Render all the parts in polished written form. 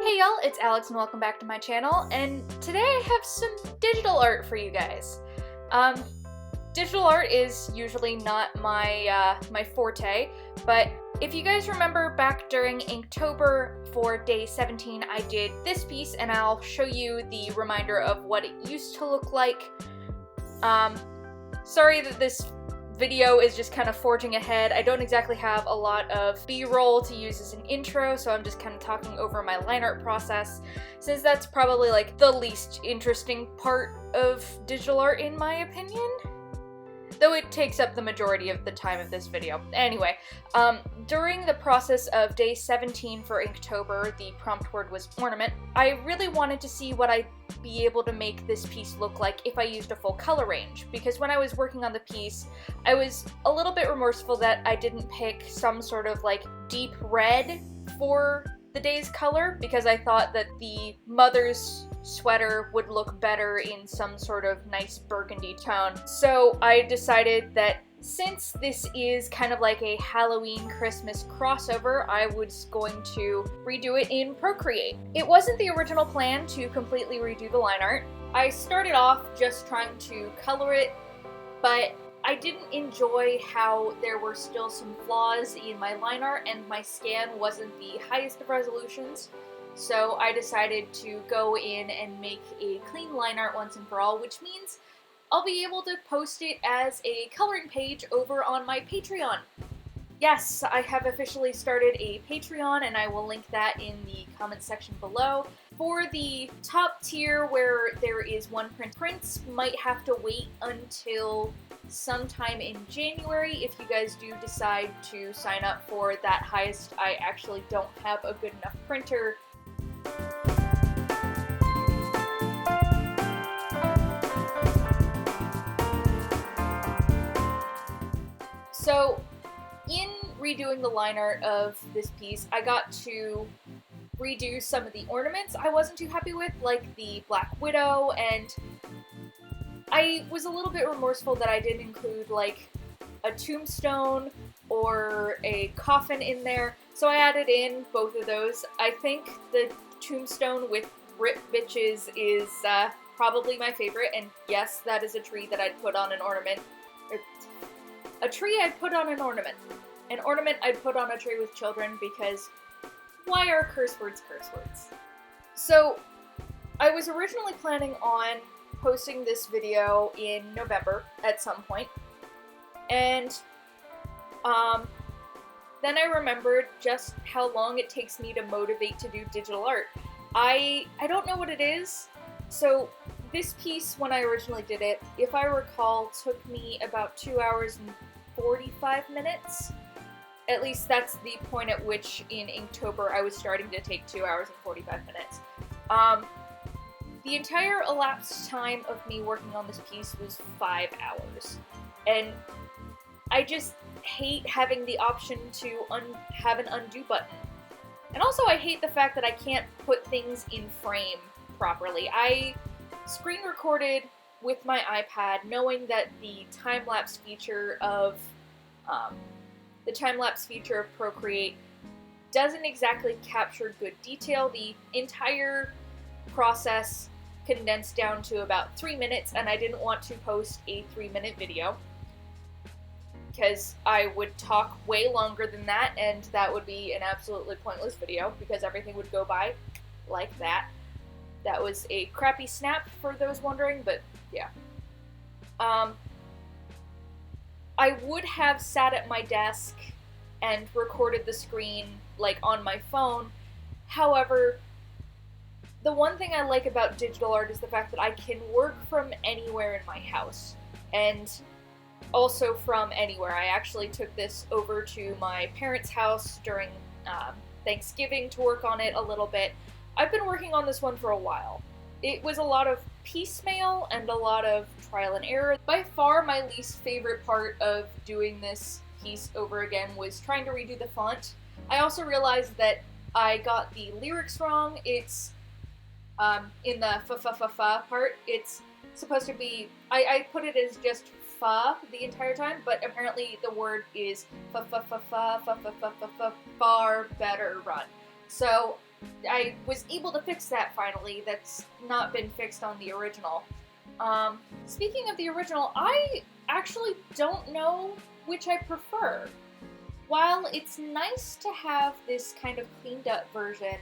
Hey y'all, it's Alex and welcome back to my channel, and today I have some digital art for you guys. Digital art is usually not my forte, but if you guys remember back during Inktober for day 17, I did this piece, and I'll show you the reminder of what it used to look like. Sorry that this video is just kind of forging ahead. I don't exactly have a lot of B-roll to use as an intro, so I'm just kind of talking over my line art process, since that's probably like the least interesting part of digital art in my opinion. Though it takes up the majority of the time of this video. Anyway, during the process of day 17 for Inktober, the prompt word was ornament, I really wanted to see what I'd be able to make this piece look like if I used a full color range, because when I was working on the piece, I was a little bit remorseful that I didn't pick some sort of like deep red for the day's color, because I thought that the mother's sweater would look better in some sort of nice burgundy tone. So I decided that since this is kind of like a Halloween Christmas crossover, I was going to redo it in Procreate. It wasn't the original plan to completely redo the line art. I started off just trying to color it, but I didn't enjoy how there were still some flaws in my line art and my scan wasn't the highest of resolutions. So I decided to go in and make a clean line art once and for all, which means I'll be able to post it as a coloring page over on my Patreon. Yes, I have officially started a Patreon, and I will link that in the comment section below. For the top tier where there is one print, prints might have to wait until sometime in January if you guys do decide to sign up for that highest. I actually don't have a good enough printer. So, in redoing the line art of this piece, I got to redo some of the ornaments I wasn't too happy with, like the Black Widow, and I was a little bit remorseful that I didn't include like a tombstone or a coffin in there, so I added in both of those. I think the tombstone with Rip Bitches is probably my favorite, and yes, that is a tree that I'd put on an ornament. A tree I'd put on an ornament. An ornament I'd put on a tree with children, because why are curse words curse words? So, I was originally planning on posting this video in November at some point, and then I remembered just how long it takes me to motivate to do digital art. I don't know what it is. So this piece, when I originally did it, if I recall, took me about 2 hours and 45 minutes. At least that's the point at which in Inktober I was starting to take 2 hours and 45 minutes. The entire elapsed time of me working on this piece was 5 hours. And I just hate having the option to have an undo button. And also I hate the fact that I can't put things in frame properly. I screen recorded with my iPad, knowing that the time-lapse feature of Procreate doesn't exactly capture good detail. The entire process condensed down to about 3 minutes, and I didn't want to post a 3-minute video because I would talk way longer than that, and that would be an absolutely pointless video because everything would go by like that. That was a crappy snap for those wondering, but yeah. I would have sat at my desk and recorded the screen like on my phone. However, the one thing I like about digital art is the fact that I can work from anywhere in my house, and also from anywhere. I actually took this over to my parents' house during Thanksgiving to work on it a little bit. I've been working on this one for a while. It was a lot of piecemeal and a lot of trial and error. By far my least favorite part of doing this piece over again was trying to redo the font. I also realized that I got the lyrics wrong. It's in the fa part, it's supposed to be, I put it as just fa the entire time, but apparently the word is far better run. So I was able to fix that finally. That's not been fixed on the original. Speaking of the original, I actually don't know which I prefer. While it's nice to have this kind of cleaned up version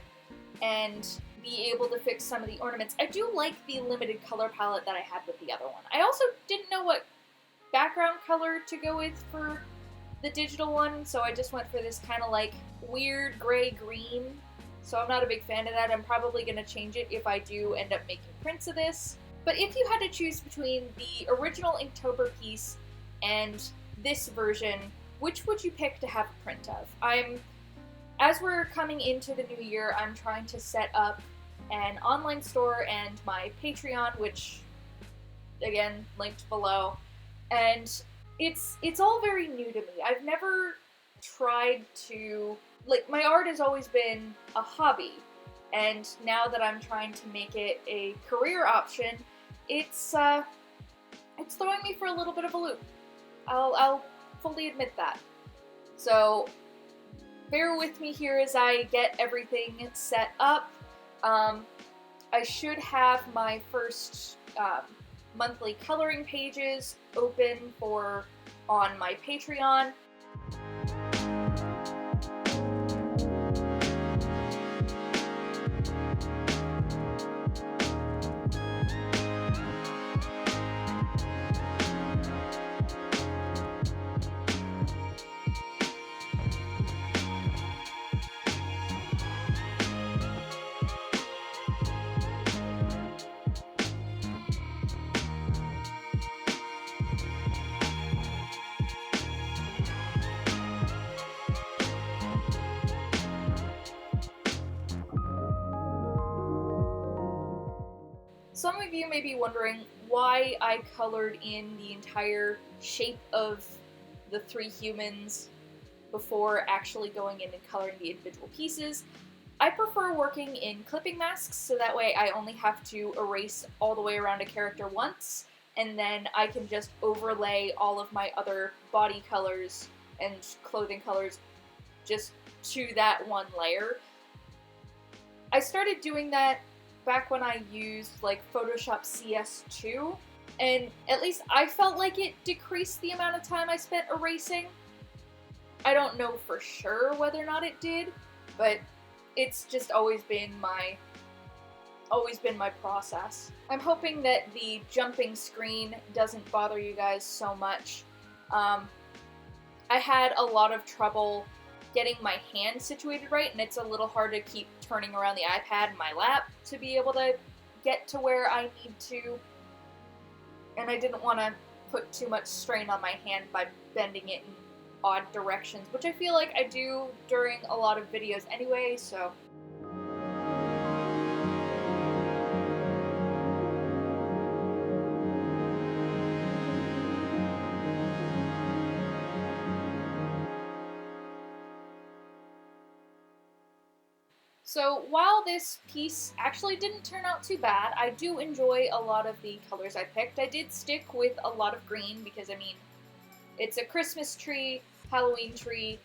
and be able to fix some of the ornaments, I do like the limited color palette that I had with the other one. I also didn't know what background color to go with for the digital one, so I just went for this kind of like weird gray-green. So I'm not a big fan of that. I'm probably going to change it if I do end up making prints of this. But if you had to choose between the original Inktober piece and this version, which would you pick to have a print of? As we're coming into the new year, I'm trying to set up an online store and my Patreon, which, again, linked below. And it's all very new to me. I've never tried to, like, my art has always been a hobby, and now that I'm trying to make it a career option, it's throwing me for a little bit of a loop. I'll fully admit that. So bear with me here as I get everything set up. I should have my first monthly coloring pages open on my Patreon. Some of you may be wondering why I colored in the entire shape of the three humans before actually going in and coloring the individual pieces. I prefer working in clipping masks, so that way I only have to erase all the way around a character once, and then I can just overlay all of my other body colors and clothing colors just to that one layer. I started doing that back when I used like Photoshop CS2, and at least I felt like it decreased the amount of time I spent erasing. I don't know for sure whether or not it did, but it's just always been my process. I'm hoping that the jumping screen doesn't bother you guys so much. I had a lot of trouble getting my hand situated right, and it's a little hard to keep turning around the iPad in my lap to be able to get to where I need to. And I didn't want to put too much strain on my hand by bending it in odd directions, which I feel like I do during a lot of videos anyway, so. So while this piece actually didn't turn out too bad, I do enjoy a lot of the colors I picked. I did stick with a lot of green because, I mean, it's a Christmas tree, Halloween tree,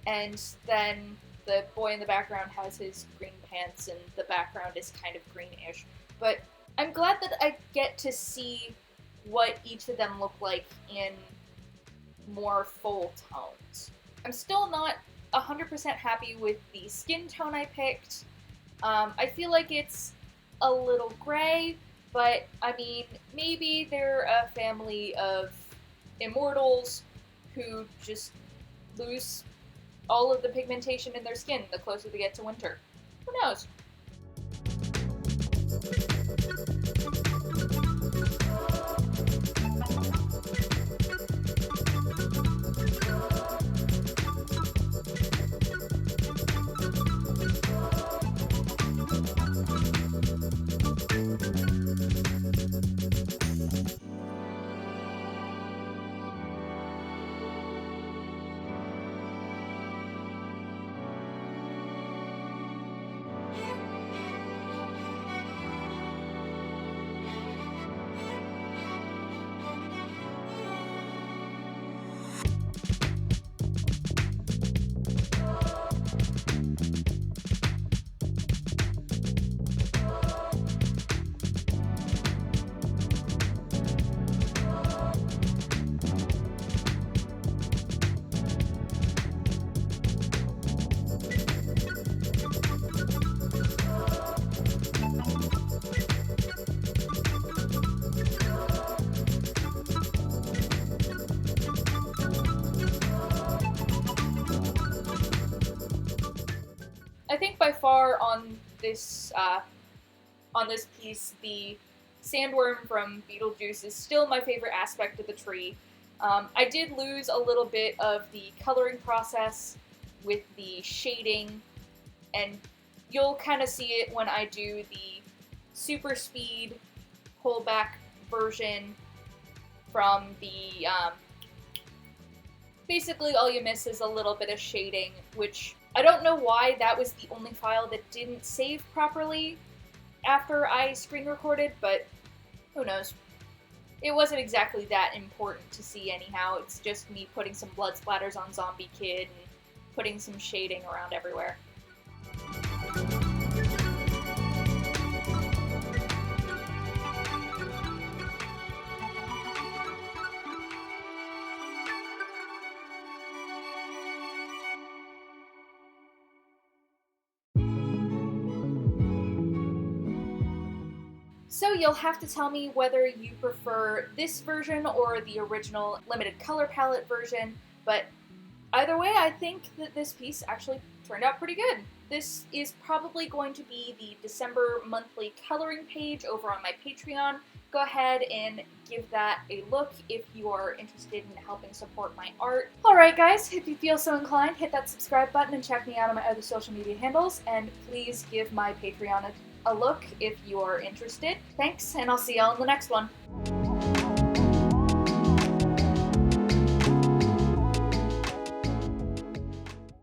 and then the boy in the background has his green pants and the background is kind of greenish. But I'm glad that I get to see what each of them look like in more full tones. I'm still not 100% happy with the skin tone I picked. I feel like it's a little gray, but I mean, maybe they're a family of immortals who just lose all of the pigmentation in their skin the closer they get to winter. Who knows? this on this piece, the sandworm from Beetlejuice is still my favorite aspect of the tree. I did lose a little bit of the coloring process with the shading, and you'll kind of see it when I do the super speed pullback version from the, basically all you miss is a little bit of shading, which I don't know why that was the only file that didn't save properly after I screen recorded, but who knows. It wasn't exactly that important to see anyhow. It's just me putting some blood splatters on Zombie Kid and putting some shading around everywhere. So you'll have to tell me whether you prefer this version or the original limited color palette version, but either way, I think that this piece actually turned out pretty good. This is probably going to be the December monthly coloring page over on my Patreon. Go ahead and give that a look if you are interested in helping support my art. Alright guys, if you feel so inclined, hit that subscribe button and check me out on my other social media handles, and please give my Patreon a look if you are interested. Thanks, and I'll see y'all in the next one.